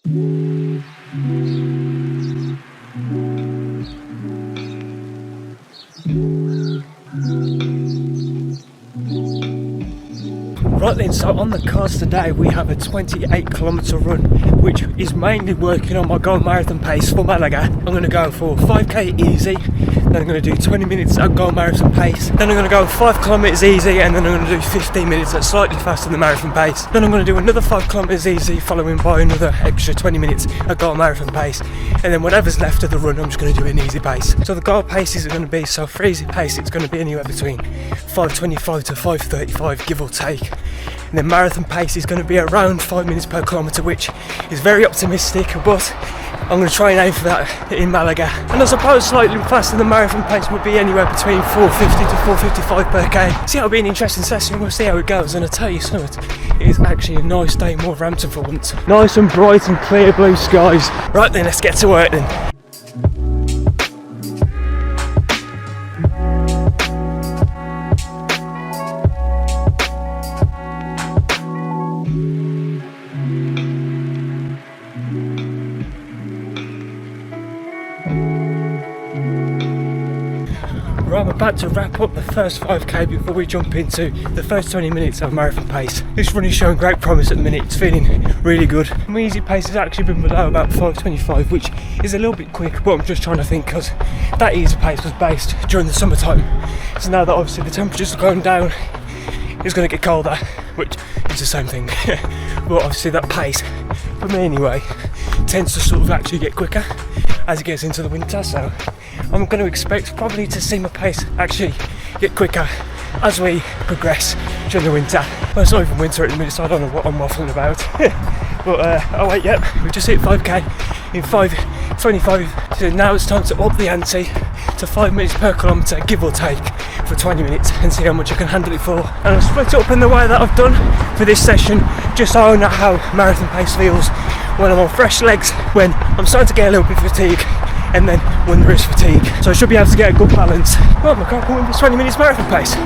Right then, so on the cards today we have a 28-kilometre run, which is mainly working on my Malagon Marathon pace for Malaga. I'm going to go for 5k easy, then I'm going to do 20 minutes at Malaga Marathon pace, then I'm going to go 5 kilometres easy, and then I'm going to do 15 minutes at slightly faster than the marathon pace. Then I'm going to do another 5 kilometres easy, following by another extra 20 minutes at Malaga Marathon pace, and then whatever's left of the run I'm just going to do an easy pace. So the goal paces are going to be, so for easy pace it's going to be anywhere between 5:25 to 5:35, give or take. And the marathon pace is going to be around 5 minutes per kilometre, which is very optimistic, but I'm going to try and aim for that in Malaga. And I suppose slightly faster than marathon pace would be anywhere between 4:50 to 4:55 per k. So it'll be an interesting session, we'll see how it goes. And I tell you something, it is actually a nice day in Wolverhampton for once. Nice and bright and clear blue skies. Right then, let's get to work then. Right, I'm about to wrap up the first 5k before we jump into the first 20 minutes of marathon pace. This run is showing great promise at the minute, it's feeling really good. My easy pace has actually been below about 5:25, which is a little bit quick, but I'm just trying to think, because that easy pace was based during the summertime. So now that obviously the temperatures are going down, it's going to get colder, which is the same thing. But obviously that pace, for me anyway, tends to sort of actually get quicker as it gets into the winter, so I'm going to expect probably to see my pace actually get quicker as we progress during the winter. Well, it's not even winter at the minute, so I don't know what I'm waffling about. But oh wait, yep, we just hit 5k in 5:25, so now it's time to up the ante to 5 minutes per kilometre, give or take, for 20 minutes and see how much I can handle it for. And I've split it up in the way that I've done for this session, just so I know how marathon pace feels when I'm on fresh legs, when I'm starting to get a little bit fatigued, and then when there is fatigue. So I should be able to get a good balance. Oh my god, I'm going for 20 minutes marathon pace.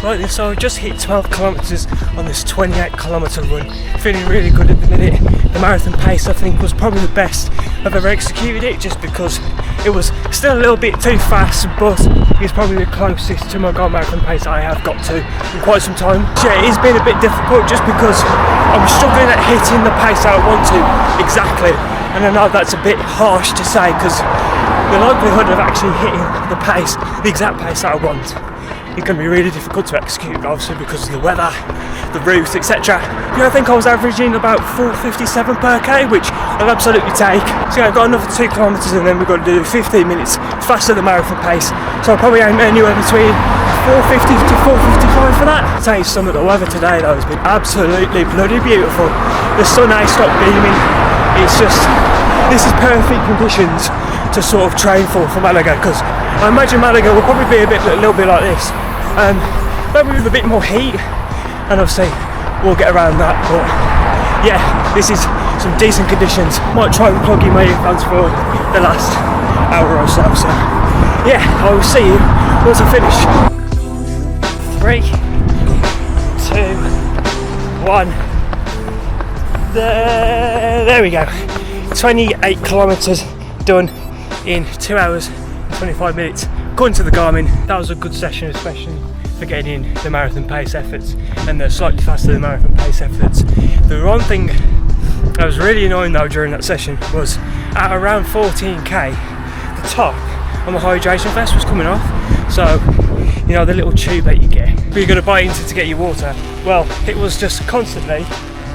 Right then, so I just hit 12 kilometres on this 28-kilometre run. Feeling really good at the minute. The marathon pace I think was probably the best I've ever executed it, just because it was still a little bit too fast, but it's probably the closest to my goal marathon pace I have got to in quite some time. So yeah, it's been a bit difficult just because I'm struggling at hitting the pace I want to exactly. And I know that's a bit harsh to say, because the likelihood of actually hitting the pace, the exact pace that I want, it's going to be really difficult to execute, obviously because of the weather, the route, etc. I think I was averaging about 4:57 per k, which I'll absolutely take. So yeah, I've got another 2 kilometres and then we've got to do 15 minutes faster than marathon pace. So I'll probably aim anywhere between 4:50 to 4:55 for that. I'll tell you something, the weather today though has been absolutely bloody beautiful. The sun ain't stopped beaming. It's just, this is perfect conditions to sort of train for Malaga, because I imagine Malaga will probably be a little bit like this, maybe with a bit more heat, and obviously we'll get around that. But yeah, this is some decent conditions. Might try and plug in my earphones for the last hour or so. So yeah, I will see you once I finish. 3, 2, 1. There we go. 28 kilometres done in 2 hours and 25 minutes. According to the Garmin, that was a good session, especially for getting in the marathon pace efforts and the slightly faster than marathon pace efforts. The one thing that was really annoying though during that session was at around 14k, the top on the hydration vest was coming off. So, you know, the little tube that you get, but you're going to bite into to get your water. Well, it was just constantly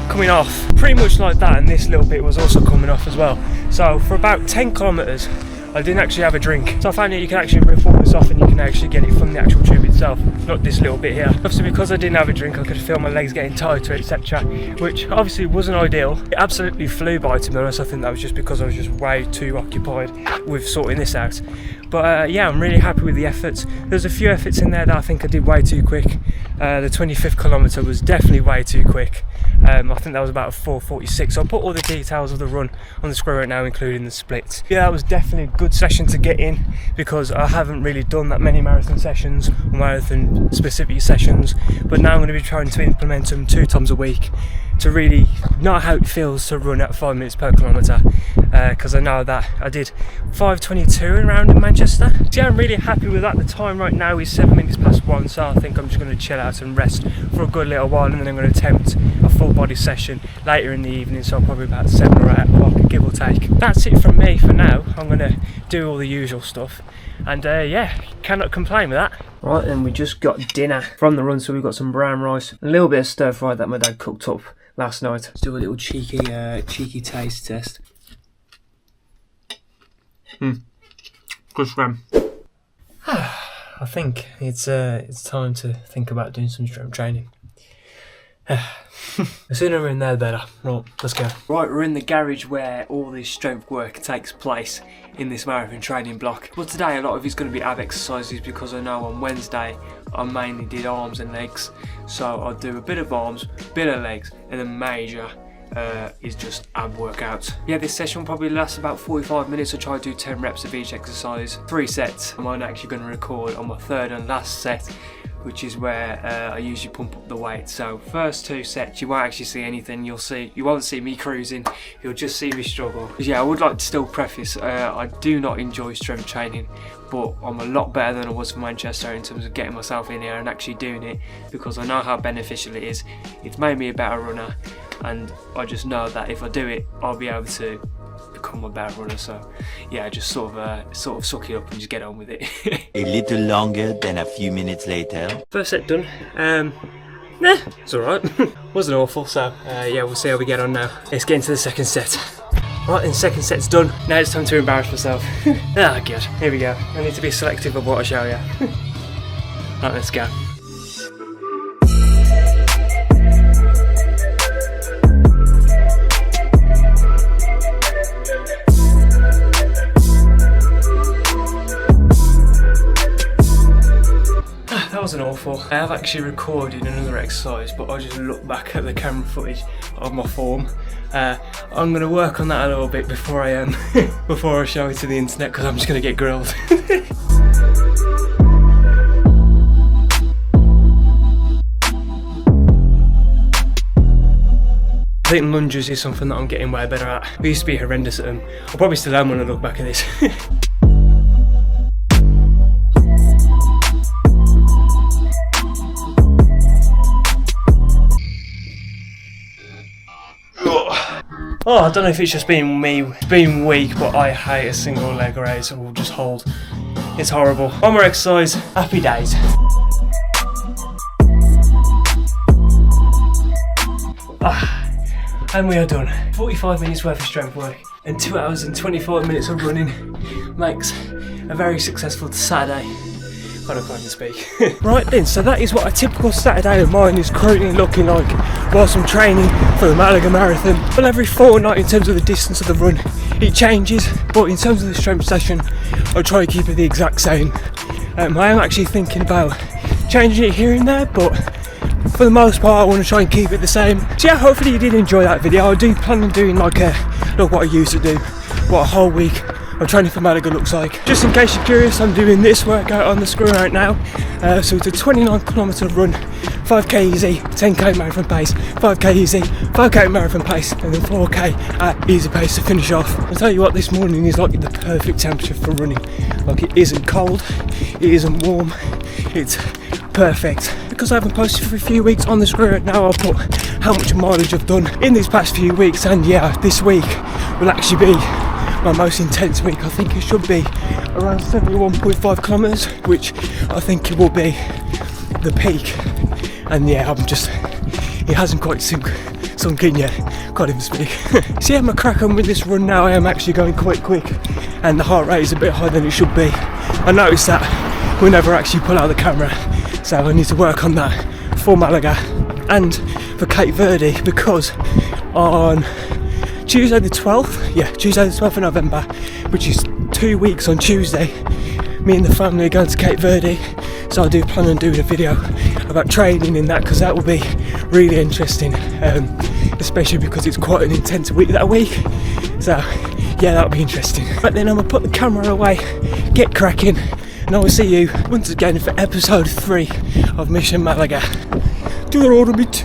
coming off, pretty much like that, and this little bit was also coming off as well. So for about 10 kilometres I didn't actually have a drink. So I found that you can actually refill this drops off and you can actually get it from the actual tube itself, not this little bit here. Obviously because I didn't have a drink I could feel my legs getting tighter, etc, which obviously wasn't ideal. It absolutely flew by, to be honest. I think that was just because I was just way too occupied with sorting this out. But yeah, I'm really happy with the efforts. There's a few efforts in there that I think I did way too quick. The 25th kilometre was definitely way too quick. I think that was about a 4:46. So I'll put all the details of the run on the screen right now, including the splits. Yeah, that was definitely a good session to get in because I haven't really done that many marathon sessions or marathon specific sessions, but now I'm going to be trying to implement them 2 times a week to really know how it feels to run at 5 minutes per kilometre, because I know that I did 5:22 around in Manchester. So yeah, I'm really happy with that. The time right now is 7 minutes past 1, so I think I'm just going to chill out and rest for a good little while, and then I'm going to attempt a full body session later in the evening, so probably about 7 or 8 o'clock, give or take. That's it from me for now. I'm going to do all the usual stuff, and yeah, cannot complain with that. Right, and we just got dinner from the run, so we've got some brown rice, a little bit of stir fry that my dad cooked up last night. Let's do a little cheeky taste test. Good scram. I think it's time to think about doing some strength training. The sooner we're in there, the better. Right, let's go. Right, we're in the garage where all this strength work takes place in this marathon training block. Well, today a lot of it's going to be ab exercises because I know on Wednesday I mainly did arms and legs. So I'll do a bit of arms, bit of legs, and then major is just ab workouts. Yeah, this session will probably last about 45 minutes. I'll try to do 10 reps of each exercise, 3 sets. I'm actually going to record on my 3rd and last set, which is where I usually pump up the weight. So first 2 sets you won't actually see anything. You won't see me cruising, you'll just see me struggle. Because yeah, I would like to still preface, I do not enjoy strength training, but I'm a lot better than I was for Manchester in terms of getting myself in here and actually doing it, because I know how beneficial it is. It's made me a better runner, and I just know that if I do it I'll be able to become a better runner. So yeah, just sort of suck it up and just get on with it. A little longer than a few minutes later. First set done. Nah, it's alright. Wasn't awful, so yeah, we'll see how we get on now. Let's get into the second set. Right, then second set's done. Now it's time to embarrass myself. Ah, good. Here we go. I need to be selective of what I show you. Right, let's go. That wasn't awful. I have actually recorded another exercise, but I just looked back at the camera footage of my form. I'm going to work on that a little bit before I before I show it to the internet, because I'm just going to get grilled. I think lunges is something that I'm getting way better at. I used to be horrendous at them. I probably still am when I look back at this. Oh, I don't know if it's just being me being weak, but I hate a single leg raise or just hold. It's horrible. One more exercise, happy days. And we are done. 45 minutes worth of strength work and 2 hours and 25 minutes of running makes a very successful Saturday. I can't even speak. Right then, so that is what a typical Saturday of mine is currently looking like whilst I'm training for the Malaga Marathon. Well, every fortnight in terms of the distance of the run it changes, but in terms of the strength session I try to keep it the exact same. I am actually thinking about changing it here and there, but for the most part I want to try and keep it the same. So yeah, hopefully you did enjoy that video. I do plan on doing like look what I used to do, what a whole week of training for Malaga looks like. Just in case you're curious, I'm doing this workout on the screen right now. So it's a 29-kilometre run, 5k easy, 10k marathon pace, 5k easy, 5k marathon pace, and then 4k at easy pace to finish off. I'll tell you what, this morning is like the perfect temperature for running. Like, it isn't cold, it isn't warm, it's perfect. Because I haven't posted for a few weeks on the screen right now, I'll put how much mileage I've done in these past few weeks, and yeah, this week will actually be my most intense week. I think it should be around 71.5 kilometres, which I think it will be the peak. And yeah, it hasn't quite sunk in yet, can't even speak. So yeah, I'm gonna crack on with this run now. I am actually going quite quick and the heart rate is a bit higher than it should be. I noticed that we'll never actually pull out the camera. So I need to work on that for Malaga and for Cape Verde, because on Tuesday the 12th of November, which is 2 weeks on Tuesday, me and the family are going to Cape Verde. So I do plan on doing a video about training in that, because that will be really interesting, especially because it's quite an intense week that week. So yeah, that'll be interesting. But then I'm gonna put the camera away, get cracking, and I will see you once again for episode 3 of Mission Malaga. Do the road a bit.